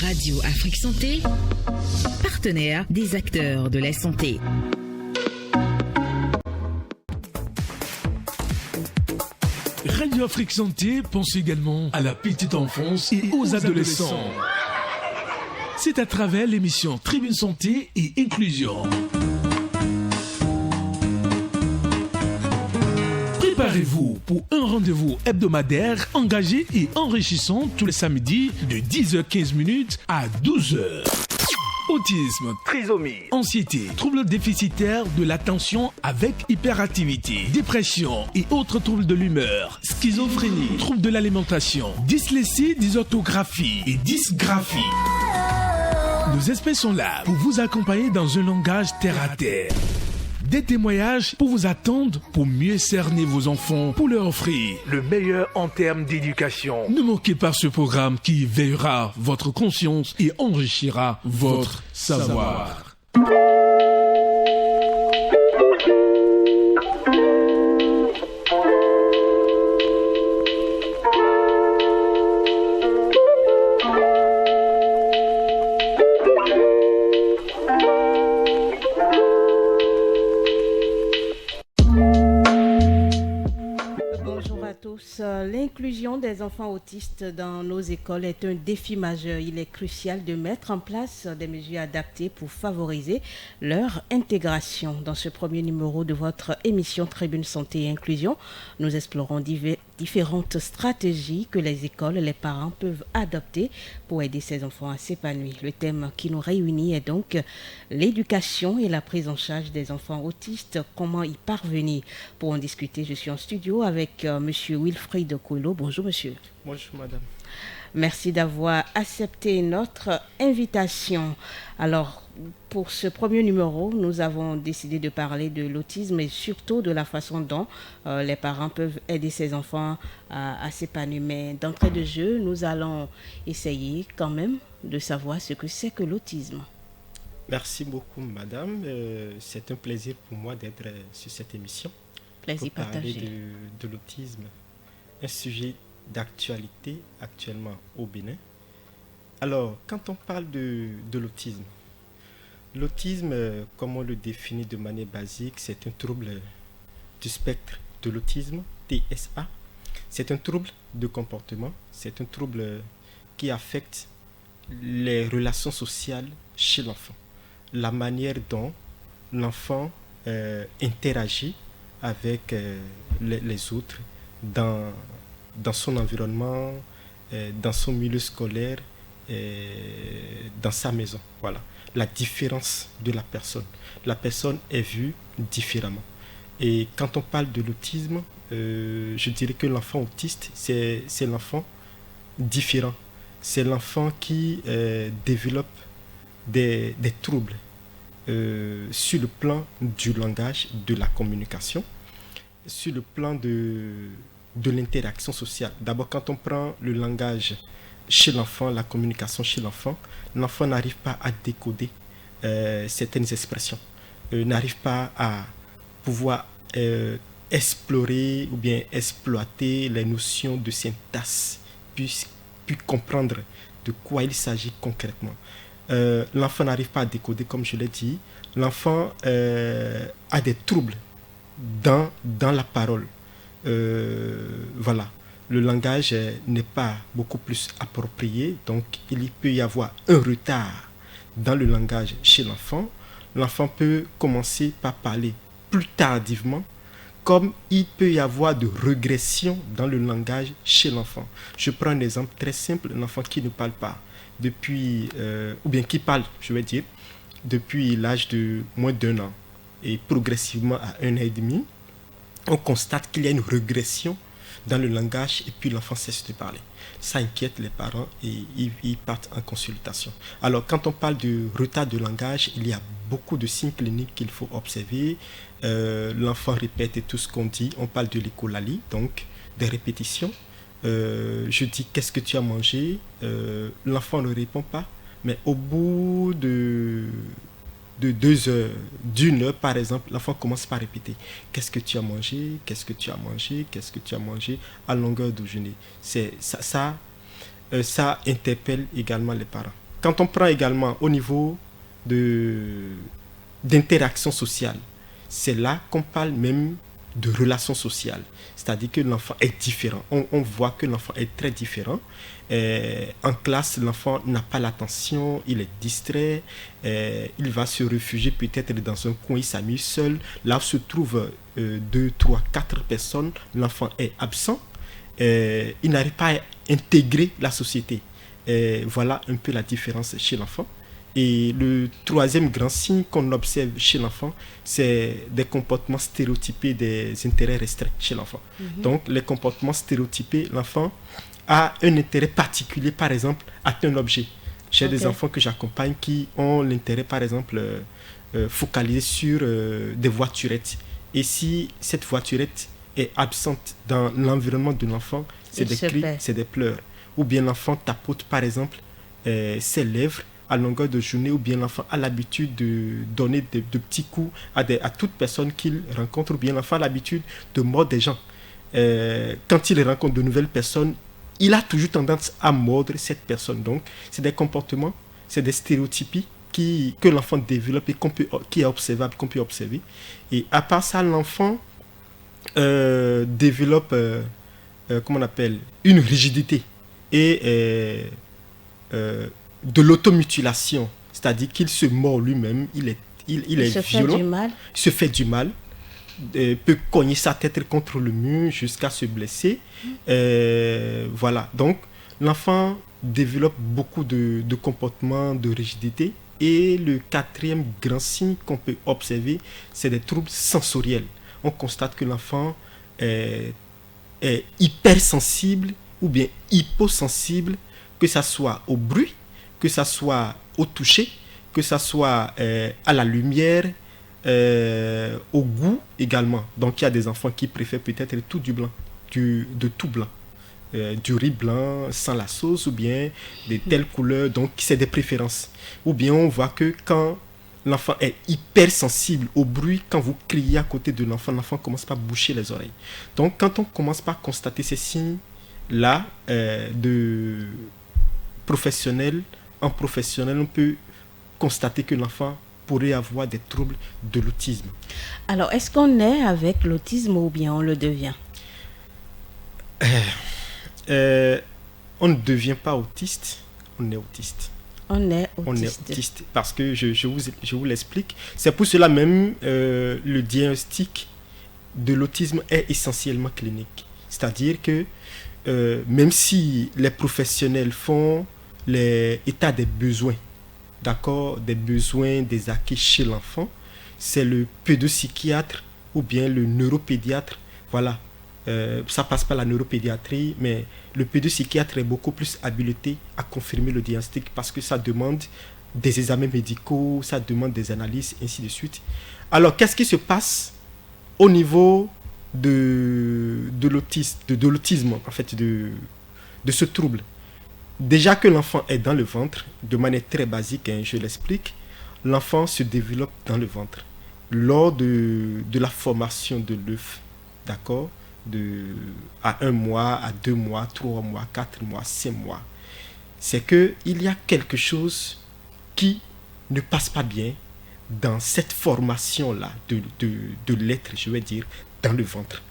Radio Afrique Santé, partenaire des acteurs de la santé. Radio Afrique Santé pense également à la petite enfance et aux adolescents. C'est à travers l'émission Tribune Santé et Inclusion. Préparez-vous pour un rendez-vous hebdomadaire engagé et enrichissant tous les samedis de 10h15 à 12h. Autisme, trisomie, anxiété, troubles déficitaires de l'attention avec hyperactivité, dépression et autres troubles de l'humeur, schizophrénie, troubles de l'alimentation, dyslexie, dysorthographie et dysgraphie. Nos experts sont là pour vous accompagner dans un langage terre à terre. Des témoignages pour vous attendre pour mieux cerner vos enfants, pour leur offrir le meilleur en termes d'éducation. Ne manquez pas ce programme qui veillera votre conscience et enrichira votre savoir. L'inclusion des enfants autistes dans nos écoles est un défi majeur. Il est crucial de mettre en place des mesures adaptées pour favoriser leur intégration. Dans ce premier numéro de votre émission Tribune Santé et Inclusion, nous explorons différentes stratégies que les écoles et les parents peuvent adopter pour aider ces enfants à s'épanouir. Le thème qui nous réunit est donc l'éducation et la prise en charge des enfants autistes. Comment y parvenir? Pour en discuter, je suis en studio avec monsieur Wilfried Kouelo. Bonjour monsieur. Bonjour madame. Merci d'avoir accepté notre invitation. Alors, pour ce premier numéro, nous avons décidé de parler de l'autisme et surtout de la façon dont les parents peuvent aider ces enfants à s'épanouir. Mais d'entrée de jeu, nous allons essayer quand même de savoir ce que c'est que l'autisme. Merci beaucoup madame. C'est un plaisir pour moi d'être sur cette émission. Plaisir pour parler partagé. de l'autisme, un sujet d'actualité actuellement au Bénin. Alors, quand on parle de l'autisme, comme on le définit de manière basique, c'est un trouble du spectre de l'autisme, TSA. C'est un trouble de comportement, c'est un trouble qui affecte les relations sociales chez l'enfant. La manière dont l'enfant interagit avec les autres dans son environnement, dans son milieu scolaire, dans sa maison. Voilà. La différence de la personne. La personne est vue différemment. Et quand on parle de l'autisme, je dirais que l'enfant autiste, c'est l'enfant différent. C'est l'enfant qui développe des troubles sur le plan du langage, de la communication, sur le plan de l'interaction sociale. D'abord, quand on prend le langage chez l'enfant, la communication chez l'enfant, l'enfant n'arrive pas à décoder certaines expressions, n'arrive pas à pouvoir explorer ou bien exploiter les notions de syntaxe, puis comprendre de quoi il s'agit concrètement. L'enfant n'arrive pas à décoder, comme je l'ai dit. L'enfant a des troubles dans la parole. Voilà. Le langage n'est pas beaucoup plus approprié, donc il peut y avoir un retard dans le langage chez l'enfant. L'enfant peut commencer par parler plus tardivement, comme il peut y avoir de régression dans le langage chez l'enfant. Je prends un exemple très simple, un enfant qui ne parle pas depuis, ou bien qui parle, je vais dire, depuis l'âge de moins d'1 an et progressivement à 1 an et demi, on constate qu'il y a une régression dans le langage et puis l'enfant cesse de parler. Ça inquiète les parents et ils partent en consultation. Alors, quand on parle de retard de langage, il y a beaucoup de signes cliniques qu'il faut observer. L'enfant répète tout ce qu'on dit. On parle de l'écholalie, donc des répétitions. Je dis « qu'est-ce que tu as mangé ?» L'enfant ne répond pas, mais au bout de 2 heures, d'1 heure par exemple, l'enfant commence par répéter « qu'est-ce que tu as mangé ? Qu'est-ce que tu as mangé ? Qu'est-ce que tu as mangé ?» à longueur de journée. Ça interpelle également les parents. Quand on prend également au niveau d'interaction sociale, c'est là qu'on parle même de relations sociales. C'est-à-dire que l'enfant est différent. On voit que l'enfant est très différent. En classe, l'enfant n'a pas l'attention, il est distrait, il va se réfugier peut-être dans un coin, il s'amuse seul. Là où se trouvent 2, 3, 4 personnes, l'enfant est absent. Il n'arrive pas à intégrer la société. Voilà un peu la différence chez l'enfant. Et le troisième grand signe qu'on observe chez l'enfant, c'est des comportements stéréotypés, des intérêts restreints chez l'enfant. Donc, les comportements stéréotypés, l'enfant a un intérêt particulier, par exemple, à un objet. J'ai des enfants que j'accompagne qui ont l'intérêt, par exemple, focalisé sur des voiturettes. Et si cette voiturette est absente dans l'environnement de l'enfant, c'est des cris, c'est des pleurs. Ou bien l'enfant tapote, par exemple, ses lèvres à longueur de journée, ou bien l'enfant a l'habitude de donner de petits coups à toute personne qu'il rencontre, ou bien l'enfant a l'habitude de mordre des gens. Quand il rencontre de nouvelles personnes, il a toujours tendance à mordre cette personne. Donc, c'est des comportements, c'est des stéréotypies que l'enfant développe et qui est observable, qu'on peut observer. Et à part ça, l'enfant développe, comment on appelle, une rigidité et de l'automutilation, c'est-à-dire qu'il se mord lui-même, il est violent, il se fait du mal, peut cogner sa tête contre le mur jusqu'à se blesser. Voilà, donc l'enfant développe beaucoup de comportements de rigidité. Et le quatrième grand signe qu'on peut observer, c'est des troubles sensoriels. On constate que l'enfant est hypersensible ou bien hyposensible, que ce soit au bruit, que ce soit au toucher, que ce soit à la lumière, au goût également. Donc il y a des enfants qui préfèrent peut-être tout du blanc, de tout blanc. Du riz blanc sans la sauce ou bien de telles couleurs, donc c'est des préférences. Ou bien on voit que quand l'enfant est hypersensible au bruit, quand vous criez à côté de l'enfant, l'enfant commence par boucher les oreilles. Donc quand on commence par constater ces signes-là de professionnel en professionnel, on peut constater que l'enfant pourrait avoir des troubles de l'autisme. Alors, est-ce qu'on est avec l'autisme ou bien on le devient? On ne devient pas autiste, on est autiste. On est autiste parce que je vous l'explique. C'est pour cela même le diagnostic de l'autisme est essentiellement clinique. C'est-à-dire que même si les professionnels font l'état des besoins, d'accord, des besoins, des acquis chez l'enfant, c'est le pédopsychiatre ou bien le neuropédiatre, voilà. Ça passe par la neuropédiatrie, mais le pédopsychiatre est beaucoup plus habilité à confirmer le diagnostic parce que ça demande des examens médicaux, ça demande des analyses, ainsi de suite. Alors, qu'est-ce qui se passe au niveau de l'autisme, en fait, de ce trouble? Déjà que l'enfant est dans le ventre, de manière très basique, hein, je l'explique, l'enfant se développe dans le ventre. Lors de la formation de l'œuf, d'accord, à 1 mois, à 2 mois, 3 mois, 4 mois, 5 mois, c'est qu'il y a quelque chose qui ne passe pas bien dans cette formation-là de l'être, je vais dire, dans le ventre.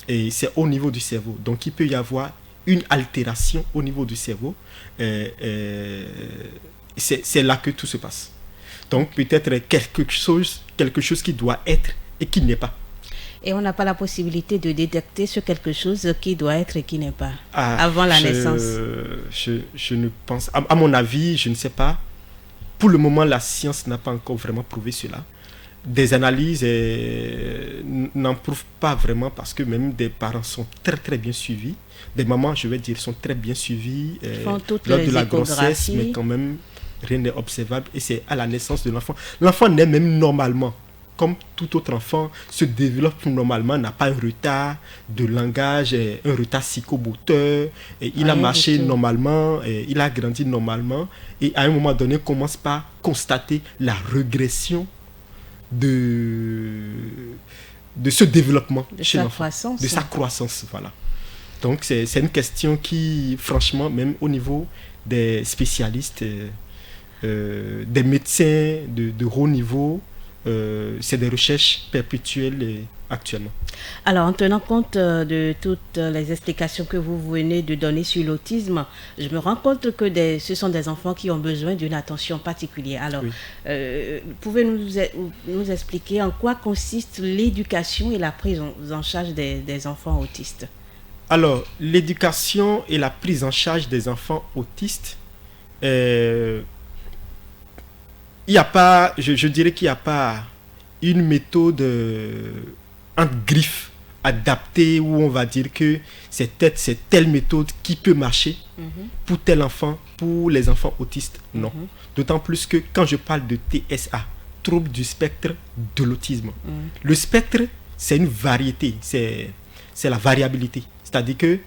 Et c'est au niveau du cerveau. Donc, il peut y avoir une altération au niveau du cerveau. C'est là que tout se passe. Donc, peut-être quelque chose qui doit être et qui n'est pas. Et on n'a pas la possibilité de détecter sur quelque chose qui doit être et qui n'est pas avant la naissance. Je ne pense, à mon avis, je ne sais pas. Pour le moment, la science n'a pas encore vraiment prouvé cela. Des analyses n'en prouvent pas vraiment parce que même des parents sont très très bien suivis. Des mamans, je vais dire, sont très bien suivies lors de la grossesse, mais quand même, rien n'est observable. Et c'est à la naissance de l'enfant. L'enfant naît même normalement. Comme tout autre enfant, se développe normalement, n'a pas un retard de langage, un retard psychomoteur, il a marché normalement, il a grandi normalement, et à un moment donné, commence par constater la régression de ce développement chez l'enfant, de sa croissance, voilà. Donc c'est une question qui, franchement, même au niveau des spécialistes, des médecins de haut niveau. C'est des recherches perpétuelles actuellement. Alors, en tenant compte de toutes les explications que vous venez de donner sur l'autisme, je me rends compte que ce sont des enfants qui ont besoin d'une attention particulière. Alors, pouvez-vous nous expliquer en quoi consiste l'éducation et la prise en charge des enfants autistes? Alors, l'éducation et la prise en charge des enfants autistes, il n'y a pas, je dirais qu'il n'y a pas une méthode en griffe adaptée où on va dire que c'est telle méthode qui peut marcher pour tel enfant, pour les enfants autistes. Non. D'autant plus que quand je parle de TSA, trouble du spectre de l'autisme, le spectre, c'est une variété, c'est la variabilité. C'est-à-dire que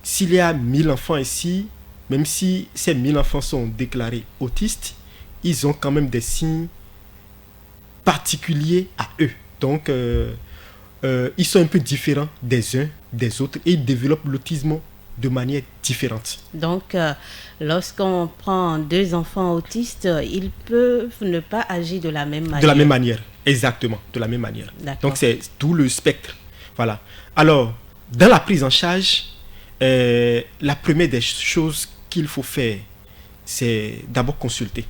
s'il y a 1000 enfants ici, même si ces 1000 enfants sont déclarés autistes, ils ont quand même des signes particuliers à eux. Donc, ils sont un peu différents des uns des autres et ils développent l'autisme de manière différente. Donc, lorsqu'on prend 2 enfants autistes, ils peuvent ne pas agir de la même manière. De la même manière, exactement, de la même manière. D'accord. Donc, c'est tout le spectre. Voilà. Alors, dans la prise en charge, la première des choses qu'il faut faire, c'est d'abord consulter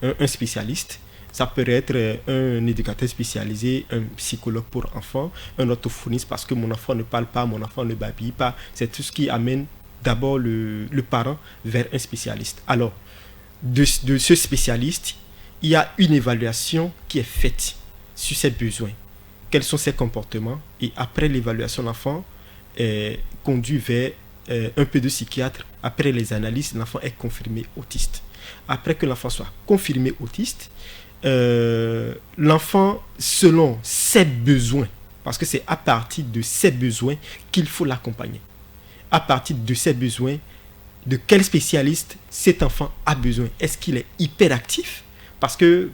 un spécialiste. Ça peut être un éducateur spécialisé, un psychologue pour enfants, un orthophoniste parce que mon enfant ne parle pas, mon enfant ne babille pas. C'est tout ce qui amène d'abord le parent vers un spécialiste. Alors, de ce spécialiste, il y a une évaluation qui est faite sur ses besoins. Quels sont ses comportements? Et après l'évaluation, l'enfant est conduit vers un pédopsychiatre. Après les analyses, l'enfant est confirmé autiste. Après que l'enfant soit confirmé autiste, l'enfant, selon ses besoins, parce que c'est à partir de ses besoins qu'il faut l'accompagner. À partir de ses besoins, de quel spécialiste cet enfant a besoin? Est-ce qu'il est hyperactif? Parce que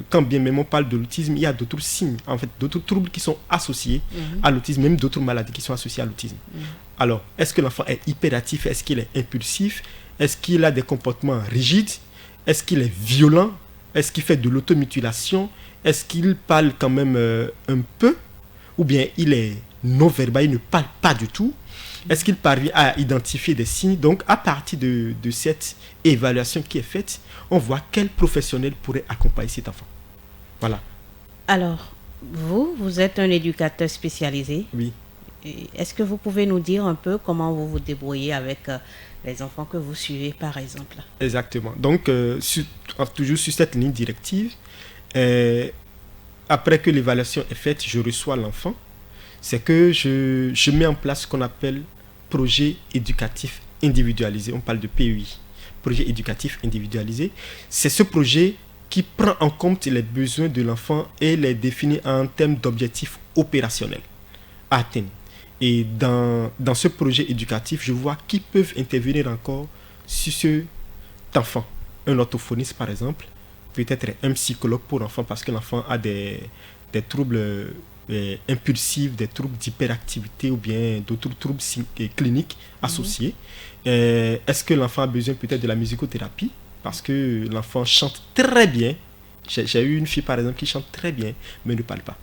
quand bien même on parle de l'autisme, il y a d'autres signes, en fait, d'autres troubles qui sont associés à l'autisme, même d'autres maladies qui sont associées à l'autisme. Alors, est-ce que l'enfant est hyperactif? Est-ce qu'il est impulsif? Est-ce qu'il a des comportements rigides? Est-ce qu'il est violent? Est-ce qu'il fait de l'automutilation? Est-ce qu'il parle quand même un peu? Ou bien il est non-verbal, il ne parle pas du tout? Est-ce qu'il parvient à identifier des signes? Donc, à partir de cette évaluation qui est faite, on voit quel professionnel pourrait accompagner cet enfant. Voilà. Alors, vous êtes un éducateur spécialisé. Oui. Est-ce que vous pouvez nous dire un peu comment vous vous débrouillez avec les enfants que vous suivez, par exemple? Exactement. Donc, toujours sur cette ligne directive, après que l'évaluation est faite, je reçois l'enfant. C'est que je mets en place ce qu'on appelle projet éducatif individualisé. On parle de PEI, projet éducatif individualisé. C'est ce projet qui prend en compte les besoins de l'enfant et les définit en termes d'objectifs opérationnels à atteindre. Et dans ce projet éducatif, je vois qui peuvent intervenir encore sur cet enfant. Un orthophoniste, par exemple, peut-être un psychologue pour l'enfant parce que l'enfant a des troubles impulsifs, des troubles d'hyperactivité ou bien d'autres troubles cliniques associés. Est-ce que l'enfant a besoin peut-être de la musicothérapie? Parce que l'enfant chante très bien. J'ai eu une fille, par exemple, qui chante très bien, mais ne parle pas.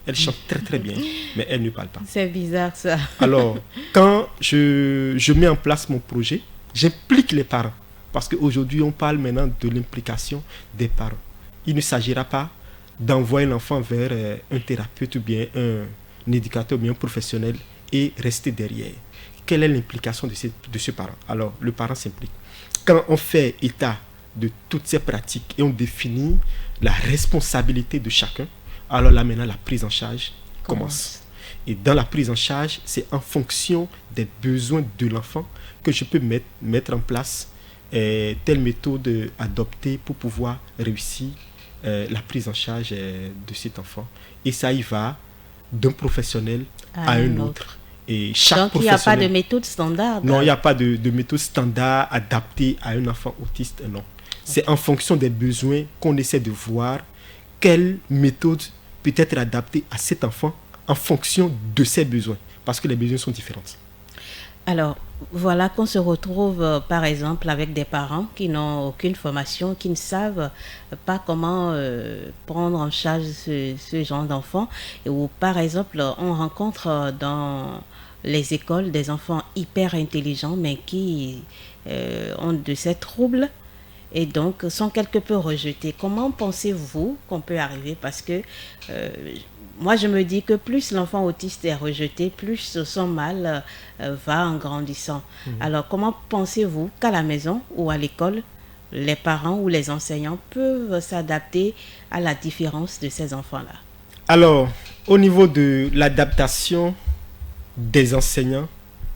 Elle chante très très bien, mais elle ne parle pas. C'est bizarre ça. Alors, quand je mets en place mon projet, j'implique les parents. Parce qu'aujourd'hui, on parle maintenant de l'implication des parents. Il ne s'agira pas d'envoyer l'enfant vers un thérapeute ou bien un éducateur ou bien un professionnel et rester derrière. Quelle est l'implication de ce parent? Alors, le parent s'implique. Quand on fait état de toutes ces pratiques et on définit la responsabilité de chacun, alors là maintenant la prise en charge commence. Et dans la prise en charge, c'est en fonction des besoins de l'enfant que je peux mettre en place telle méthode adoptée pour pouvoir réussir la prise en charge de cet enfant. Et ça y va d'un professionnel à un autre. Et chaque Donc il n'y a pas de méthode standard? Non, il n'y a pas de méthode standard adaptée à un enfant autiste, non. C'est en fonction des besoins qu'on essaie de voir quelle méthode peut être adaptée à cet enfant en fonction de ses besoins, parce que les besoins sont différents. Alors, voilà qu'on se retrouve, par exemple, avec des parents qui n'ont aucune formation, qui ne savent pas comment prendre en charge ce genre d'enfants. Et où, par exemple, on rencontre dans les écoles des enfants hyper intelligents, mais qui ont de ces troubles et donc sont quelque peu rejetés. Comment pensez-vous qu'on peut arriver? Parce que moi, je me dis que plus l'enfant autiste est rejeté, plus son mal va en grandissant. Alors, comment pensez-vous qu'à la maison ou à l'école, les parents ou les enseignants peuvent s'adapter à la différence de ces enfants-là? Alors, au niveau de l'adaptation des enseignants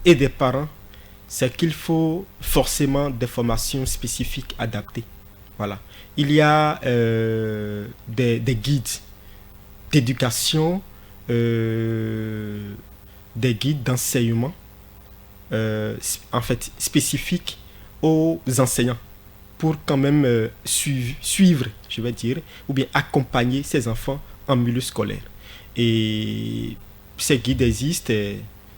et des parents, c'est qu'il faut forcément des formations spécifiques adaptées. Voilà. Il y a des guides d'éducation, des guides d'enseignement en fait spécifiques aux enseignants pour quand même suivre, je vais dire, ou bien accompagner ces enfants en milieu scolaire. Et ces guides existent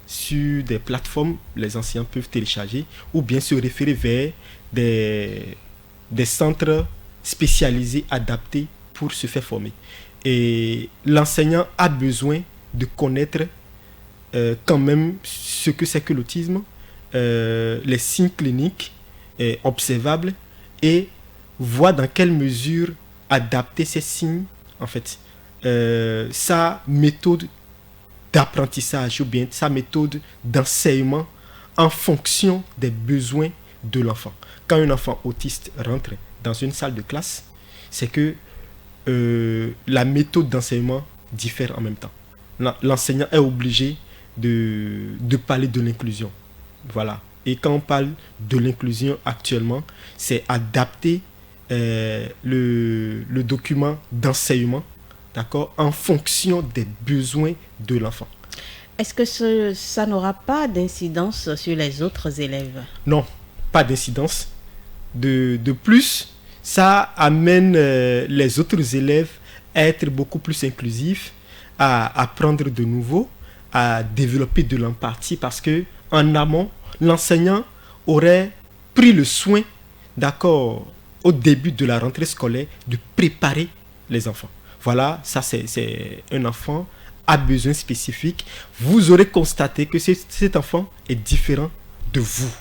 sur des plateformes, les enseignants peuvent télécharger ou bien se référer vers des centres spécialisés adaptés pour se faire former. Et l'enseignant a besoin de connaître quand même ce que c'est que l'autisme, les signes cliniques observables et voir dans quelle mesure adapter ces signes, en fait, sa méthode d'apprentissage ou bien sa méthode d'enseignement en fonction des besoins de l'enfant. Quand un enfant autiste rentre dans une salle de classe, c'est que la méthode d'enseignement diffère en même temps. L'enseignant est obligé de parler de l'inclusion. Voilà. Et quand on parle de l'inclusion actuellement, c'est adapter le document d'enseignement, d'accord, en fonction des besoins de l'enfant. Est-ce que ça n'aura pas d'incidence sur les autres élèves? Non, pas d'incidence. De plus, ça amène les autres élèves à être beaucoup plus inclusifs, à apprendre de nouveau, à développer de l'empathie parce que en amont, l'enseignant aurait pris le soin, d'accord, au début de la rentrée scolaire, de préparer les enfants. Voilà, ça c'est un enfant à besoin spécifique. Vous aurez constaté que cet enfant est différent de vous.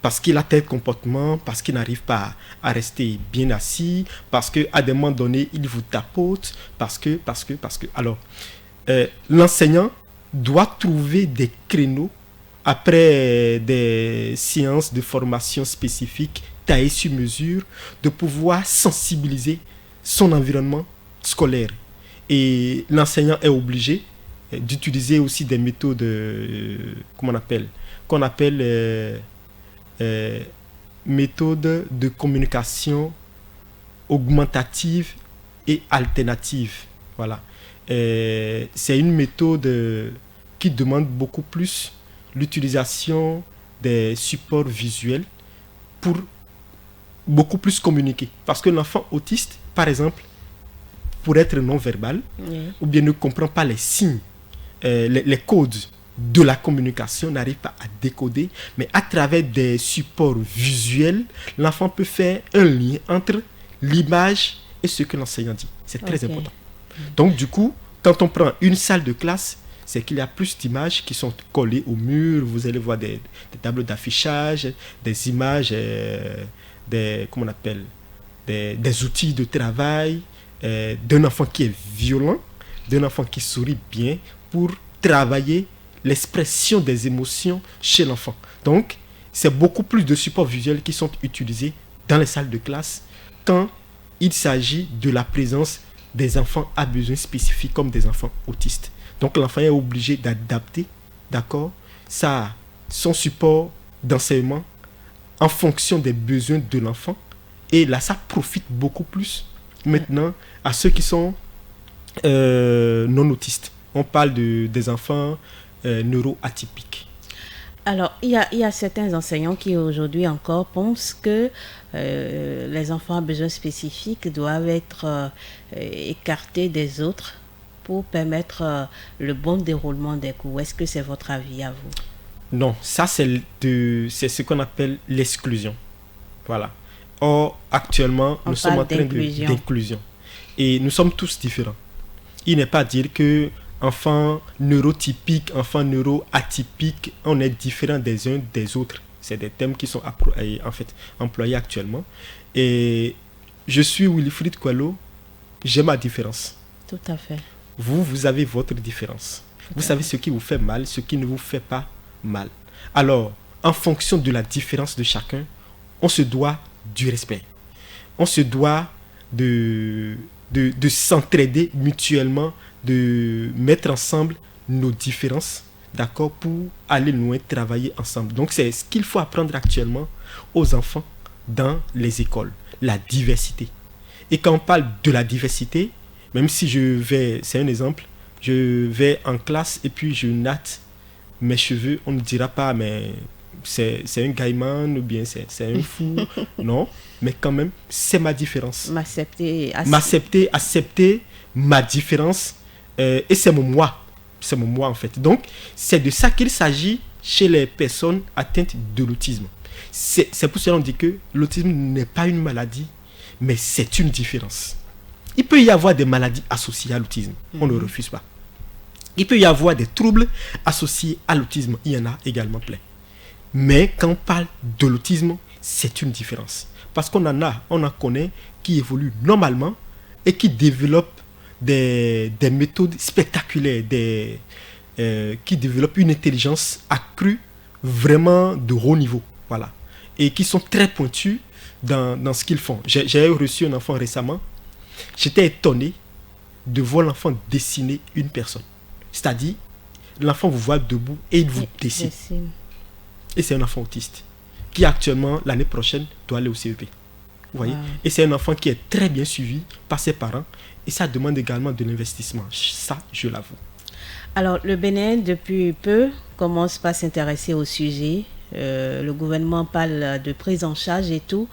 Parce qu'il a tel comportement, parce qu'il n'arrive pas à rester bien assis, parce qu'à des moments donnés, il vous tapote, parce que. Alors, l'enseignant doit trouver des créneaux après des séances de formation spécifiques taillées sur mesure, de pouvoir sensibiliser son environnement scolaire. Et l'enseignant est obligé d'utiliser aussi des méthodes qu'on appelle méthode de communication augmentative et alternative. Voilà. C'est une méthode qui demande beaucoup plus l'utilisation des supports visuels pour beaucoup plus communiquer. Parce que l'enfant autiste, par exemple, pour être non-verbal, ou bien ne comprend pas les signes, les codes de la communication, n'arrive pas à décoder, mais à travers des supports visuels, l'enfant peut faire un lien entre l'image et ce que l'enseignant dit. C'est très important. Donc du coup, quand on prend une salle de classe, c'est qu'il y a plus d'images qui sont collées au mur. Vous allez voir des tableaux d'affichage, des images, des outils de travail, d'un enfant qui est violent, d'un enfant qui sourit bien pour travailler l'expression des émotions chez l'enfant. Donc, c'est beaucoup plus de supports visuels qui sont utilisés dans les salles de classe quand il s'agit de la présence des enfants à besoins spécifiques comme des enfants autistes. Donc, l'enfant est obligé d'adapter, d'accord, son support d'enseignement en fonction des besoins de l'enfant. Et là, ça profite beaucoup plus maintenant à ceux qui sont non autistes. On parle des enfants neuroatypiques. Alors, il y a certains enseignants qui aujourd'hui encore pensent que les enfants à besoins spécifiques doivent être écartés des autres pour permettre le bon déroulement des cours. Est-ce que c'est votre avis à vous? Non, ça c'est ce qu'on appelle l'exclusion. Voilà. Or, actuellement, nous sommes en train d'inclusion. Et nous sommes tous différents. Il n'est pas à dire que enfant neurotypique, enfant neuroatypique, on est différents des uns des autres. C'est des termes qui sont en fait employés actuellement. Et je suis Wilfried Kouelo, j'ai ma différence. Tout à fait. Vous avez votre différence. Vous savez ce qui vous fait mal, ce qui ne vous fait pas mal. Alors, en fonction de la différence de chacun, on se doit du respect. On se doit de s'entraider mutuellement, de mettre ensemble nos différences, d'accord, pour aller loin, travailler ensemble. Donc, c'est ce qu'il faut apprendre actuellement aux enfants dans les écoles, la diversité. Et quand on parle de la diversité, même si c'est un exemple, je vais en classe et puis je natte mes cheveux, on ne dira pas, mais c'est un gaiman ou bien c'est un fou. Non, mais quand même, c'est ma différence. Accepter ma différence, et c'est mon moi. C'est mon moi en fait. Donc, c'est de ça qu'il s'agit chez les personnes atteintes de l'autisme. C'est pour cela qu'on dit que l'autisme n'est pas une maladie, mais c'est une différence. Il peut y avoir des maladies associées à l'autisme, on ne refuse pas. Il peut y avoir des troubles associés à l'autisme, il y en a également plein. Mais quand on parle de l'autisme, c'est une différence. Parce on en connaît qui évoluent normalement et qui développent des méthodes spectaculaires, qui développent une intelligence accrue vraiment de haut niveau. Voilà. Et qui sont très pointus dans ce qu'ils font. J'ai reçu un enfant récemment. J'étais étonné de voir l'enfant dessiner une personne. C'est-à-dire, l'enfant vous voit debout et il vous dessine. Et c'est un enfant autiste qui actuellement, l'année prochaine, doit aller au CEP. Vous voyez? Et c'est un enfant qui est très bien suivi par ses parents. Et ça demande également de l'investissement. Ça, je l'avoue. Alors, le Bénin, depuis peu, commence par s'intéresser au sujet. Le gouvernement parle de prise en charge et tout.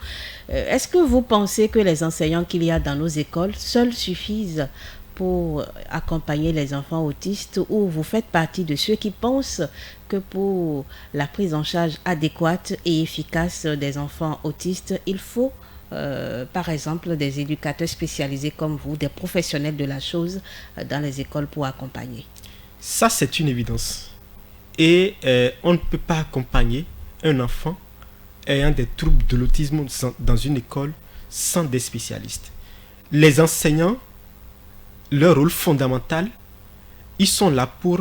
Est-ce que vous pensez que les enseignants qu'il y a dans nos écoles seuls suffisent pour accompagner les enfants autistes, ou vous faites partie de ceux qui pensent que pour la prise en charge adéquate et efficace des enfants autistes, il faut par exemple des éducateurs spécialisés comme vous, des professionnels de la chose dans les écoles pour accompagner? Ça, c'est une évidence. Et on ne peut pas accompagner un enfant ayant des troubles de l'autisme dans une école sans des spécialistes. Les enseignants, leur rôle fondamental, ils sont là pour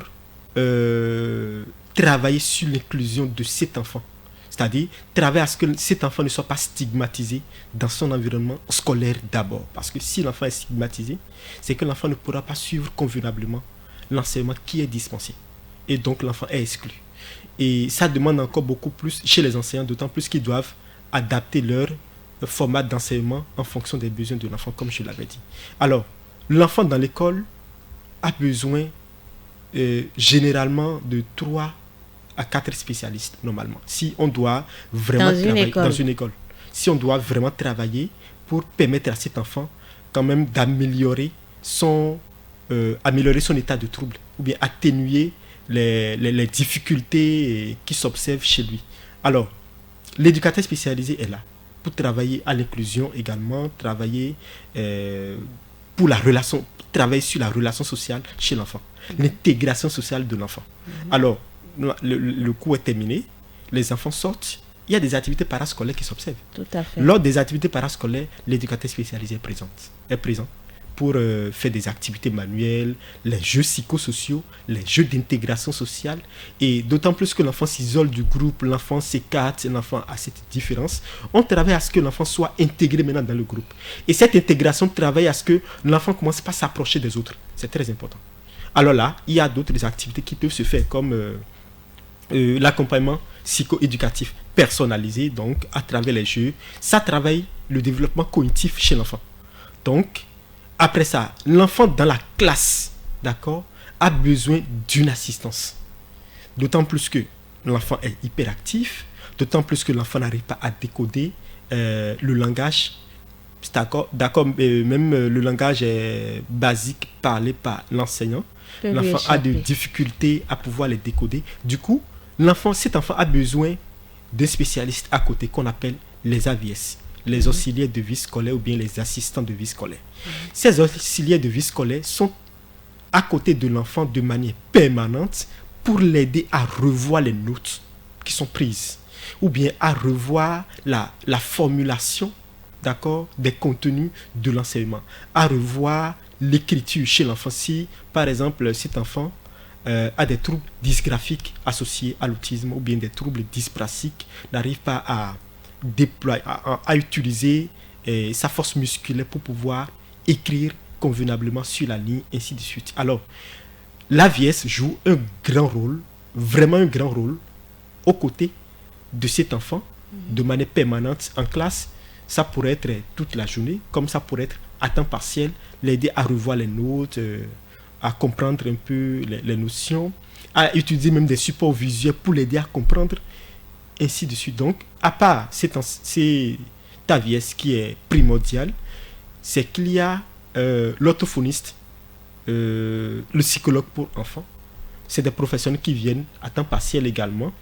travailler sur l'inclusion de cet enfant. C'est-à-dire travailler à ce que cet enfant ne soit pas stigmatisé dans son environnement scolaire d'abord. Parce que si l'enfant est stigmatisé, c'est que l'enfant ne pourra pas suivre convenablement l'enseignement qui est dispensé. Et donc l'enfant est exclu. Et ça demande encore beaucoup plus chez les enseignants, d'autant plus qu'ils doivent adapter leur format d'enseignement en fonction des besoins de l'enfant, comme je l'avais dit. Alors, l'enfant dans l'école a besoin généralement de 3 à 4 spécialistes, normalement. Si on doit vraiment travailler dans une école. Si on doit vraiment travailler pour permettre à cet enfant quand même d'améliorer son état de trouble, ou bien atténuer les difficultés qui s'observent chez lui. Alors, l'éducateur spécialisé est là pour travailler à l'inclusion également, travailler pour la relation, travailler sur la relation sociale chez l'enfant, l'intégration sociale de l'enfant. Alors, le cours est terminé, les enfants sortent, il y a des activités parascolaires qui s'observent. Tout à fait. Lors des activités parascolaires, l'éducateur spécialisé est présent pour faire des activités manuelles, les jeux psychosociaux, les jeux d'intégration sociale. Et d'autant plus que l'enfant s'isole du groupe, l'enfant s'écarte, l'enfant a cette différence. On travaille à ce que l'enfant soit intégré maintenant dans le groupe. Et cette intégration travaille à ce que l'enfant commence pas à s'approcher des autres. C'est très important. Alors là, il y a d'autres activités qui peuvent se faire comme l'accompagnement psycho-éducatif personnalisé, donc à travers les jeux. Ça travaille le développement cognitif chez l'enfant. Donc, après ça, l'enfant dans la classe, d'accord, a besoin d'une assistance. D'autant plus que l'enfant est hyperactif, d'autant plus que l'enfant n'arrive pas à décoder le langage, d'accord, même le langage basique parlé par l'enseignant. L'enfant a des difficultés à pouvoir les décoder. Du coup, cet enfant a besoin d'un spécialiste à côté qu'on appelle les AVS, les auxiliaires de vie scolaire ou bien les assistants de vie scolaire. Ces auxiliaires de vie scolaire sont à côté de l'enfant de manière permanente pour l'aider à revoir les notes qui sont prises ou bien à revoir la formulation, d'accord, des contenus de l'enseignement, à revoir l'écriture chez l'enfant. Si, par exemple, cet enfant a des troubles dysgraphiques associés à l'autisme ou bien des troubles dyspraxiques, n'arrive pas à déployer, à utiliser sa force musculaire pour pouvoir écrire convenablement sur la ligne, ainsi de suite. Alors, l'AVS joue un grand rôle, vraiment un grand rôle, aux côtés de cet enfant, de manière permanente en classe. Ça pourrait être toute la journée, comme ça pourrait être à temps partiel, l'aider à revoir les notes, à comprendre un peu les notions, à utiliser même des supports visuels pour l'aider à comprendre, ainsi de suite. Donc, à part cet AVS qui est primordial, c'est qu'il y a l'orthophoniste, le psychologue pour enfants. C'est des professionnels qui viennent à temps partiel également,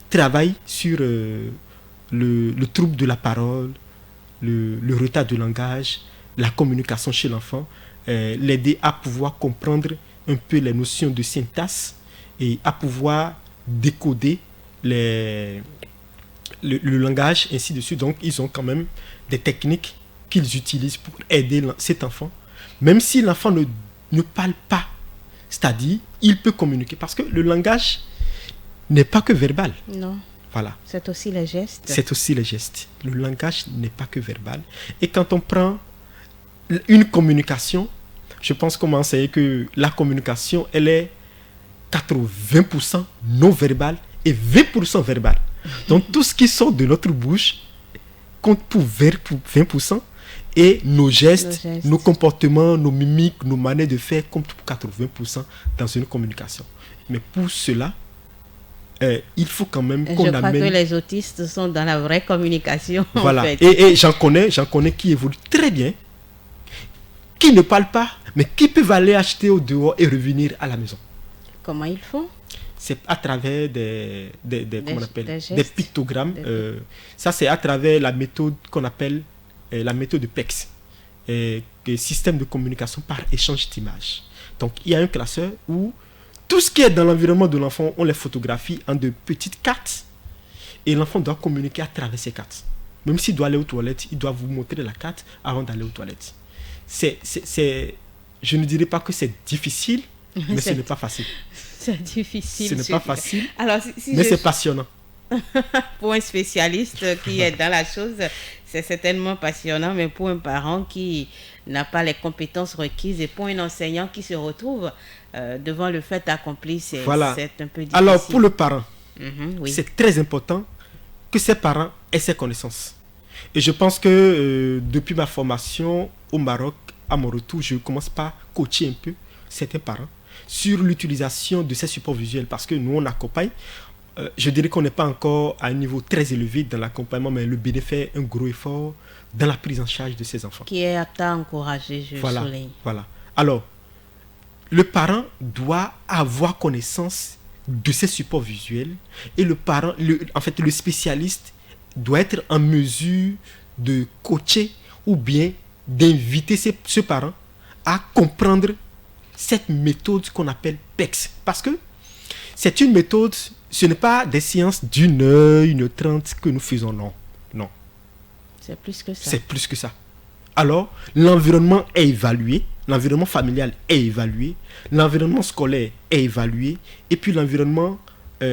travaillent sur le trouble de la parole, le retard de langage, la communication chez l'enfant, l'aider à pouvoir comprendre un peu les notions de syntaxe et à pouvoir décoder le langage, ainsi de suite. Donc, ils ont quand même des techniques qu'ils utilisent pour aider cet enfant. Même si l'enfant ne parle pas, c'est-à-dire, il peut communiquer. Parce que le langage n'est pas que verbal. Non. Voilà. C'est aussi les gestes. C'est aussi les gestes. Le langage n'est pas que verbal. Et quand on prend une communication, je pense qu'on m'a enseigné que la communication, elle est 80% non verbale et 20% verbale. Donc tout ce qui sort de notre bouche compte pour 20% et nos gestes, nos comportements, nos mimiques, nos manières de faire comptent pour 80% dans une communication. Mais pour cela, il faut quand même qu'on amène... Je crois que les autistes sont dans la vraie communication. Voilà. En fait. Et j'en connais qui évoluent très bien, qui ne parlent pas, mais qui peuvent aller acheter au dehors et revenir à la maison. Comment ils font? C'est à travers des pictogrammes. Ça, c'est à travers la méthode qu'on appelle la méthode de PEX, système de communication par échange d'images. Donc, il y a un classeur où tout ce qui est dans l'environnement de l'enfant, on les photographie en de petites cartes et l'enfant doit communiquer à travers ces cartes. Même s'il doit aller aux toilettes, il doit vous montrer la carte avant d'aller aux toilettes. Je ne dirais pas que c'est difficile, mais ce n'est pas facile. C'est difficile. Ce n'est pas facile, alors, mais c'est passionnant. Pour un spécialiste qui est dans la chose, c'est certainement passionnant, mais pour un parent qui n'a pas les compétences requises et pour un enseignant qui se retrouve devant le fait accompli, c'est un peu difficile. Alors, pour le parent, oui. c'est très important que ses parents aient ces connaissances. Et je pense que depuis ma formation au Maroc, à mon retour, je commence par coacher un peu certains parents sur l'utilisation de ces supports visuels parce que nous, on accompagne. Je dirais qu'on n'est pas encore à un niveau très élevé dans l'accompagnement, mais le BD fait un gros effort dans la prise en charge de ces enfants. Qui est apte à encourager, je souligne. Voilà. Alors, le parent doit avoir connaissance de ces supports visuels et le spécialiste doit être en mesure de coacher ou bien d'inviter ce parent à comprendre cette méthode qu'on appelle PEX. Parce que c'est une méthode, ce n'est pas des séances d'1 heure, 1h30 que nous faisons, non. C'est plus que ça. C'est plus que ça. Alors, l'environnement est évalué, l'environnement familial est évalué, l'environnement scolaire est évalué, et puis l'environnement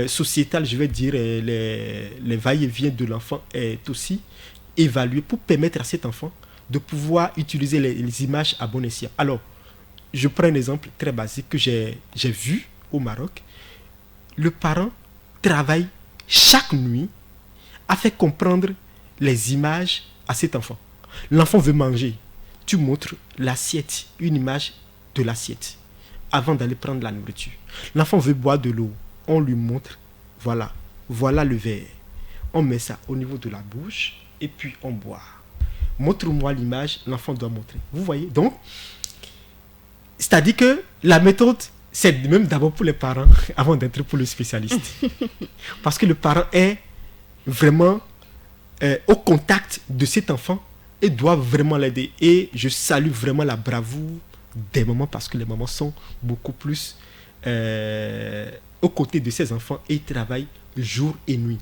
sociétal, je vais dire, les va-et-vient de l'enfant est aussi évalué pour permettre à cet enfant de pouvoir utiliser les images à bon escient. Alors, je prends un exemple très basique que j'ai vu au Maroc. Le parent travaille chaque nuit à faire comprendre les images à cet enfant. L'enfant veut manger. Tu montres l'assiette, une image de l'assiette, avant d'aller prendre la nourriture. L'enfant veut boire de l'eau. On lui montre, voilà le verre. On met ça au niveau de la bouche et puis on boit. Montre-moi l'image, l'enfant doit montrer. Vous voyez? Donc, c'est-à-dire que la méthode c'est même d'abord pour les parents avant d'être pour le spécialiste. Parce que le parent est vraiment au contact de cet enfant et doit vraiment l'aider. Et je salue vraiment la bravoure des mamans parce que les mamans sont beaucoup plus aux côtés de ces enfants et ils travaillent jour et nuit.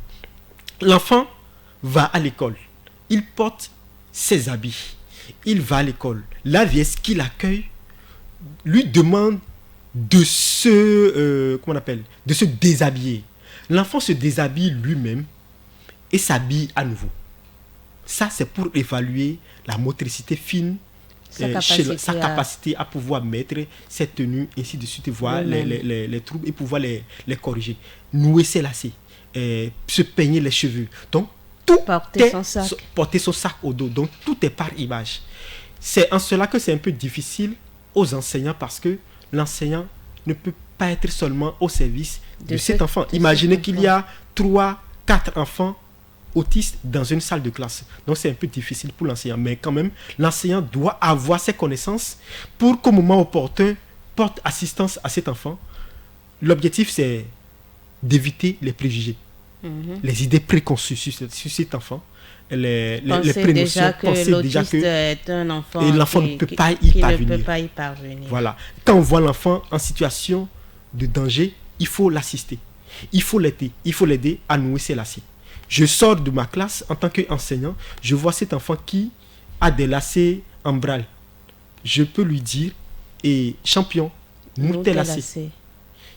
L'enfant va à l'école, il porte ses habits, il va à l'école. La vieille qui l'accueille lui demande de se déshabiller. L'enfant se déshabille lui-même et s'habille à nouveau. Ça, c'est pour évaluer la motricité fine, sa capacité à pouvoir mettre cette tenue, ainsi de suite, voir les troubles et pouvoir les corriger. Nouer ses lacets, se peigner les cheveux. Donc, tout porter son sac au dos. Donc, tout est par image. C'est en cela que c'est un peu difficile aux enseignants parce que l'enseignant ne peut pas être seulement au service de cet enfant. Imaginez qu'il y a 3, 4 enfants autistes dans une salle de classe. Donc c'est un peu difficile pour l'enseignant. Mais quand même, l'enseignant doit avoir ses connaissances pour qu'au moment opportun, porte assistance à cet enfant. L'objectif, c'est d'éviter les préjugés, les idées préconçues sur cet enfant. Les prénotions, penser déjà que est un enfant et l'enfant ne peut pas y parvenir. Voilà. Quand on voit l'enfant en situation de danger, il faut l'assister. Il faut l'aider à nouer ses lacets. Je sors de ma classe en tant qu'enseignant, je vois cet enfant qui a des lacets en branle. Je peux lui dire, champion, noue tes lacets.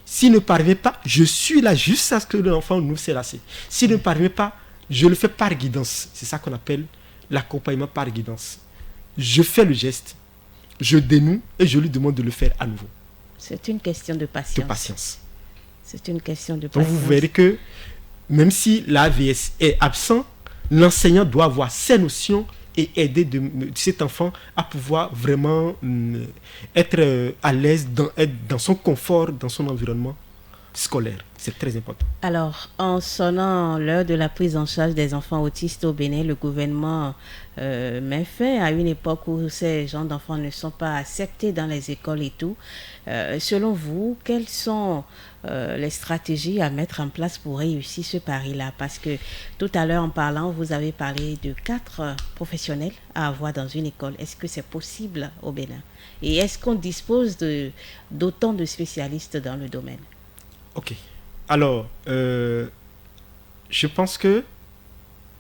S'il ne parvient pas, je suis là juste à ce que l'enfant noue ses lacets. S'il ne parvient pas, je le fais par guidance. C'est ça qu'on appelle l'accompagnement par guidance. Je fais le geste, je dénoue et je lui demande de le faire à nouveau. C'est une question de patience. C'est une question de patience. Donc vous verrez que même si l'AVS est absent, l'enseignant doit avoir ses notions et aider cet enfant à pouvoir vraiment être à l'aise, être dans son confort, dans son environnement scolaire. C'est très important. Alors, en sonnant l'heure de la prise en charge des enfants autistes au Bénin, le gouvernement met fin à une époque où ces genres d'enfants ne sont pas acceptés dans les écoles et tout. Selon vous, quelles sont les stratégies à mettre en place pour réussir ce pari-là? Parce que tout à l'heure, en parlant, vous avez parlé de 4 professionnels à avoir dans une école. Est-ce que c'est possible au Bénin? Et est-ce qu'on dispose d'autant de spécialistes dans le domaine? Ok. Alors, je pense que,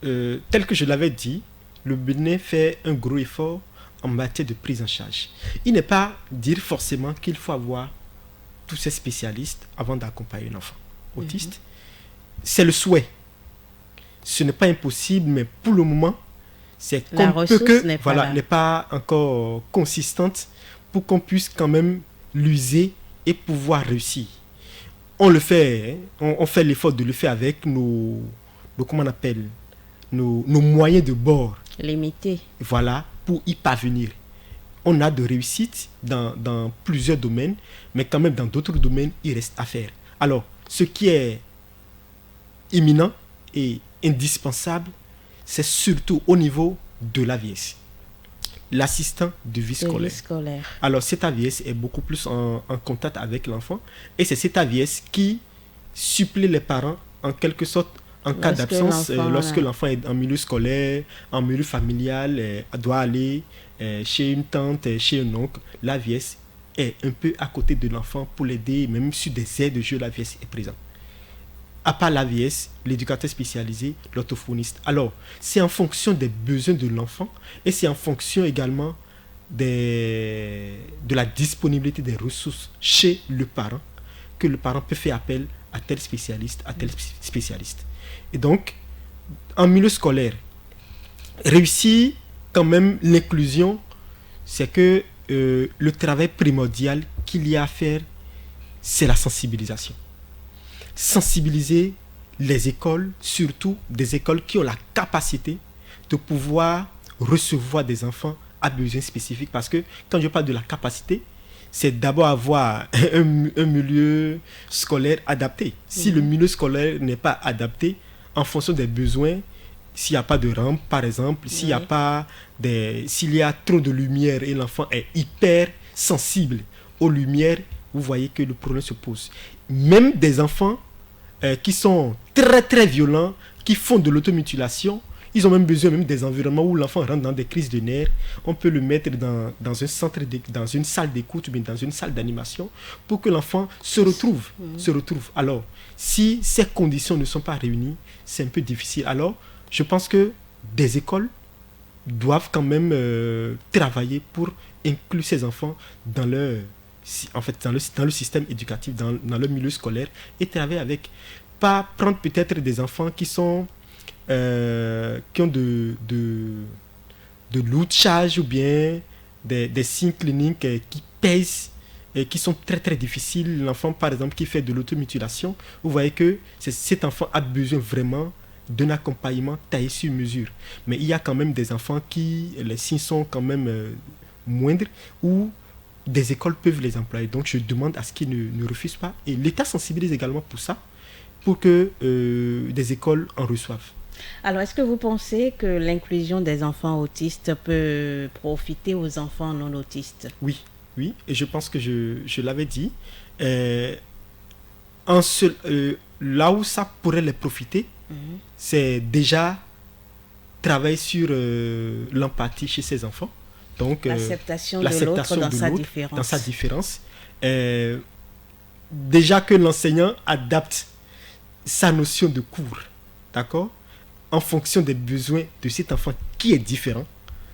tel que je l'avais dit, le Bénin fait un gros effort en matière de prise en charge. Il n'est pas dire forcément qu'il faut avoir tous ces spécialistes avant d'accompagner un enfant autiste. C'est le souhait. Ce n'est pas impossible, mais pour le moment, c'est la ressource n'est pas encore consistante pour qu'on puisse quand même l'user et pouvoir réussir. On le fait, on fait l'effort de le faire avec nos moyens de bord limités. Voilà, pour y parvenir. On a de réussite dans plusieurs domaines, mais quand même dans d'autres domaines, il reste à faire. Alors, ce qui est imminent et indispensable, c'est surtout au niveau de l'AVS, l'assistant de vie scolaire. Alors, cet AVS est beaucoup plus en contact avec l'enfant et c'est cet AVS qui supplée les parents en quelque sorte en cas d'absence, lorsque l'enfant est en milieu scolaire, en milieu familial, doit aller chez une tante, chez un oncle. L'AVS est un peu à côté de l'enfant pour l'aider, même sur des aires de jeu, l'AVS est présent. À part l'AVS, l'éducateur spécialisé, l'orthophoniste. Alors, c'est en fonction des besoins de l'enfant et c'est en fonction également de la disponibilité des ressources chez le parent que le parent peut faire appel à tel spécialiste, à tel spécialiste. Et donc, en milieu scolaire, réussir quand même l'inclusion, c'est que le travail primordial qu'il y a à faire, c'est la sensibilisation. Sensibiliser les écoles, surtout des écoles qui ont la capacité de pouvoir recevoir des enfants à besoins spécifiques. Parce que quand je parle de la capacité, c'est d'abord avoir un milieu scolaire adapté. Si le milieu scolaire n'est pas adapté, en fonction des besoins, s'il n'y a pas de rampe, par exemple, s'il y a trop de lumière et l'enfant est hyper sensible aux lumières, vous voyez que le problème se pose. Même des enfants qui sont très très violents, qui font de l'automutilation, ils ont même besoin même des environnements où l'enfant rentre dans des crises de nerfs. On peut le mettre dans un centre, dans une salle d'écoute ou bien dans une salle d'animation pour que l'enfant se retrouve. Alors, si ces conditions ne sont pas réunies, c'est un peu difficile. Alors, je pense que des écoles doivent quand même travailler pour inclure ces enfants dans leur, dans le système éducatif, dans le milieu scolaire et travailler avec. Pas prendre peut-être des enfants qui ont de l'outchage ou bien des signes cliniques qui pèsent et qui sont très très difficiles. L'enfant par exemple qui fait de l'automutilation, vous voyez que cet enfant a besoin vraiment d'un accompagnement taillé sur mesure. Mais il y a quand même des enfants qui, les signes sont quand même moindres, où des écoles peuvent les employer. Donc je demande à ce qu'ils ne refusent pas. Et l'État sensibilise également pour ça, pour que des écoles en reçoivent. Alors, est-ce que vous pensez que l'inclusion des enfants autistes peut profiter aux enfants non autistes? Oui, et je pense que je l'avais dit. Là où ça pourrait les profiter, c'est déjà travailler sur l'empathie chez ces enfants. Donc, l'acceptation de l'autre dans sa différence. Déjà que l'enseignant adapte sa notion de cours, d'accord, en fonction des besoins de cet enfant qui est différent,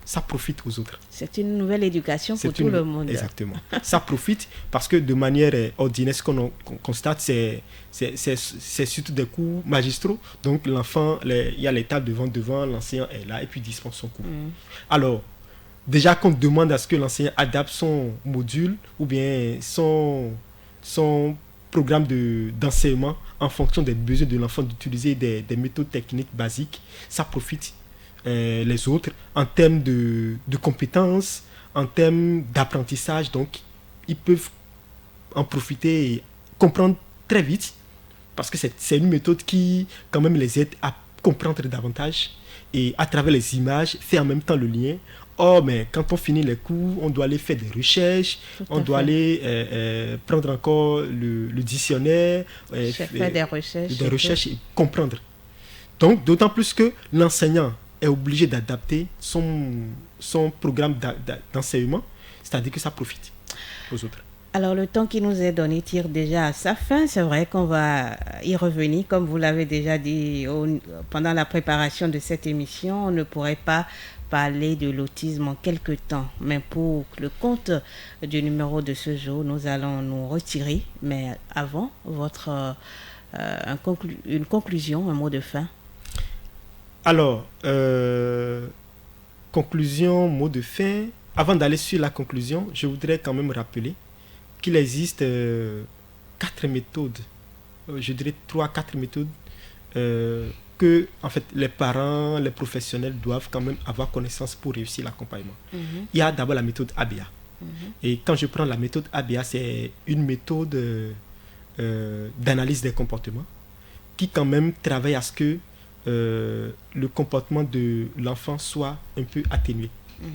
ça profite aux autres. C'est une nouvelle éducation pour tout le monde. Exactement. Ça profite parce que de manière ordinaire, ce qu'on constate, c'est surtout des cours magistraux. Donc l'enfant, il y a les tables devant, l'enseignant est là et puis dispense son cours. Alors, déjà qu'on demande à ce que l'enseignant adapte son module ou bien son programme d'enseignement en fonction des besoins de l'enfant, d'utiliser des méthodes techniques basiques, ça profite les autres en termes de compétences, en termes d'apprentissage. Donc, ils peuvent en profiter et comprendre très vite parce que c'est une méthode qui, quand même, les aide à comprendre davantage et à travers les images, faire en même temps le lien. Oh, mais quand on finit les cours, on doit aller faire des recherches, on doit aller prendre encore le dictionnaire, faire des recherches et comprendre. Donc, d'autant plus que l'enseignant est obligé d'adapter son programme d'enseignement, c'est-à-dire que ça profite aux autres. Alors, le temps qui nous est donné tire déjà à sa fin. C'est vrai qu'on va y revenir. Comme vous l'avez déjà dit pendant la préparation de cette émission, on ne pourrait pas parler de l'autisme en quelque temps. Mais pour le compte du numéro de ce jour, nous allons nous retirer. Mais avant, une conclusion, un mot de fin. Alors, conclusion, mot de fin. Avant d'aller sur la conclusion, je voudrais quand même rappeler qu'il existe 4 méthodes, je dirais 3-4 méthodes que en fait, les parents, les professionnels doivent quand même avoir connaissance pour réussir l'accompagnement. Il y a d'abord la méthode ABA. Et quand je prends la méthode ABA, c'est une méthode d'analyse des comportements qui quand même travaille à ce que le comportement de l'enfant soit un peu atténué.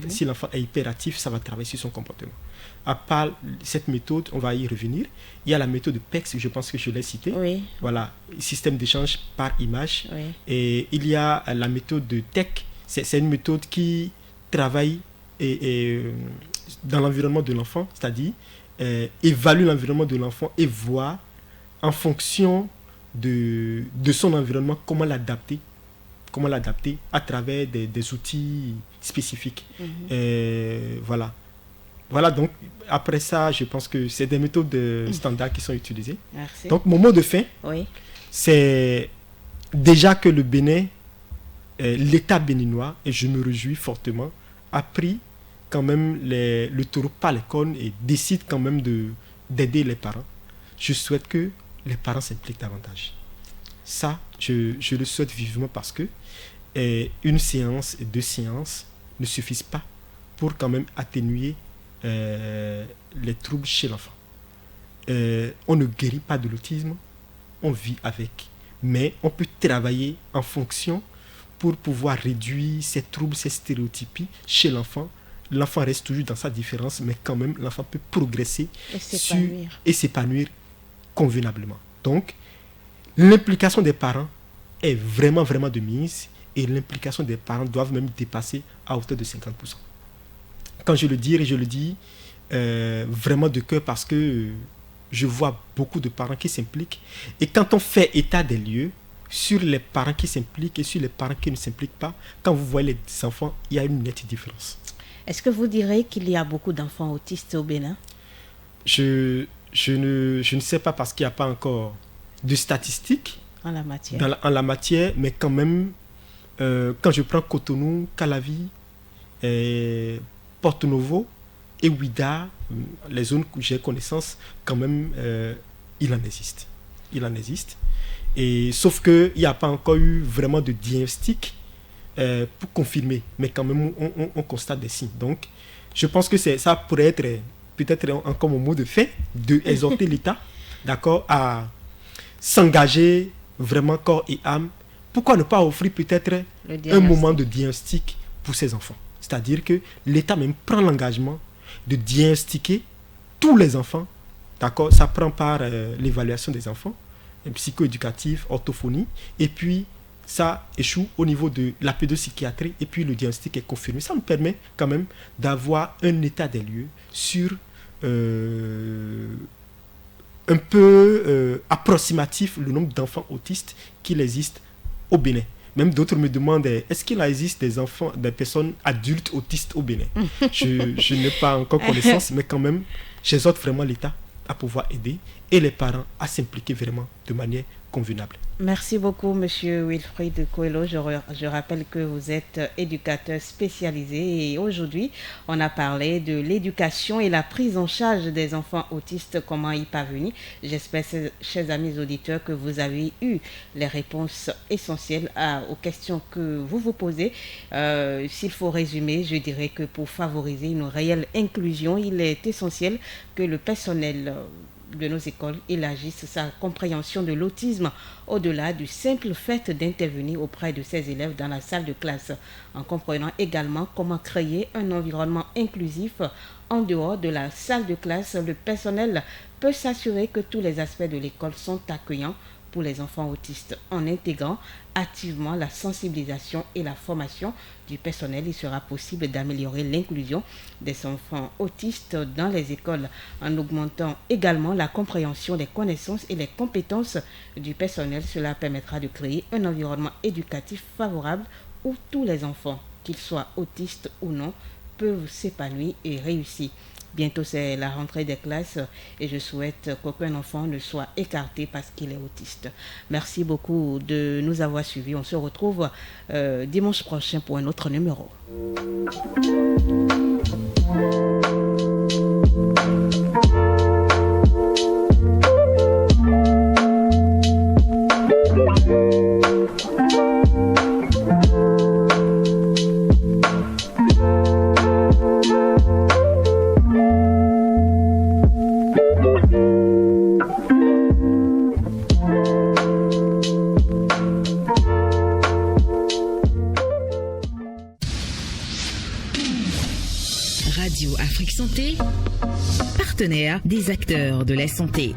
Si l'enfant est hyperactif, ça va travailler sur son comportement. À part cette méthode, on va y revenir. Il y a la méthode de PEX, je pense que je l'ai citée. Oui. Voilà, système d'échange par image. Oui. Et il y a la méthode de TEC. C'est une méthode qui travaille dans l'environnement de l'enfant, c'est-à-dire évalue l'environnement de l'enfant et voit en fonction de son environnement comment l'adapter à travers des outils spécifiques. Voilà, donc après ça, je pense que c'est des méthodes standards qui sont utilisées. Merci. Donc mon mot de fin, c'est déjà que le Bénin, l'État béninois, et je me réjouis fortement, a pris quand même le taureau par les cornes et décide quand même d'aider les parents. Je souhaite que les parents s'impliquent davantage. Ça, je le souhaite vivement parce que une séance et 2 séances ne suffisent pas pour quand même atténuer les troubles chez l'enfant. On ne guérit pas de l'autisme, on vit avec. Mais on peut travailler en fonction pour pouvoir réduire ces troubles, ces stéréotypies chez l'enfant l'enfant reste toujours dans sa différence, mais quand même, l'enfant peut progresser et s'épanouir convenablement. Donc, l'implication des parents est vraiment, vraiment de mise, et l'implication des parents doivent même dépasser à hauteur de 50%. Quand je le dis vraiment de cœur, parce que je vois beaucoup de parents qui s'impliquent, et quand on fait état des lieux sur les parents qui s'impliquent et sur les parents qui ne s'impliquent pas, quand vous voyez les enfants, il y a une nette différence. Est-ce que vous direz qu'il y a beaucoup d'enfants autistes au Bénin? Je ne sais pas, parce qu'il n'y a pas encore de statistiques en la matière, mais quand même, quand je prends Cotonou, Calavi, Porto Novo et Ouida, les zones où j'ai connaissance, quand même, il en existe. Et sauf qu'il n'y a pas encore eu vraiment de diagnostic pour confirmer, mais quand même, on constate des signes. Donc, je pense que ça pourrait être peut-être encore mon mot de fin, d'exhorter l'État, d'accord, à s'engager vraiment corps et âme. Pourquoi ne pas offrir peut-être un moment de diagnostic pour ces enfants? C'est-à-dire que l'État même prend l'engagement de diagnostiquer tous les enfants, d'accord. Ça prend par l'évaluation des enfants, psycho-éducative, orthophonie, et puis ça échoue au niveau de la pédopsychiatrie, et puis le diagnostic est confirmé. Ça nous permet quand même d'avoir un état des lieux sur un peu approximatif le nombre d'enfants autistes qu'il existe au Bénin. Même d'autres me demandent, est-ce qu'il existe des personnes adultes autistes au Bénin? Je n'ai pas encore connaissance, mais quand même, j'exhorte vraiment l'État à pouvoir aider et les parents à s'impliquer vraiment de manière convenable. Merci beaucoup, Monsieur Wilfried Coelho. Je rappelle que vous êtes éducateur spécialisé et aujourd'hui, on a parlé de l'éducation et la prise en charge des enfants autistes, comment y parvenir. J'espère, chers amis auditeurs, que vous avez eu les réponses essentielles aux questions que vous vous posez. S'il faut résumer, je dirais que pour favoriser une réelle inclusion, il est essentiel que le personnel de nos écoles élargissent sa compréhension de l'autisme au-delà du simple fait d'intervenir auprès de ses élèves dans la salle de classe, en comprenant également comment créer un environnement inclusif en dehors de la salle de classe. Le personnel peut s'assurer que tous les aspects de l'école sont accueillants pour les enfants autistes. En intégrant activement la sensibilisation et la formation du personnel, il sera possible d'améliorer l'inclusion des enfants autistes dans les écoles en augmentant également la compréhension des connaissances et les compétences du personnel. Cela permettra de créer un environnement éducatif favorable où tous les enfants, qu'ils soient autistes ou non, peuvent s'épanouir et réussir. Bientôt, c'est la rentrée des classes et je souhaite qu'aucun enfant ne soit écarté parce qu'il est autiste. Merci beaucoup de nous avoir suivis. On se retrouve dimanche prochain pour un autre numéro. Radio Afrique Santé, partenaire des acteurs de la santé.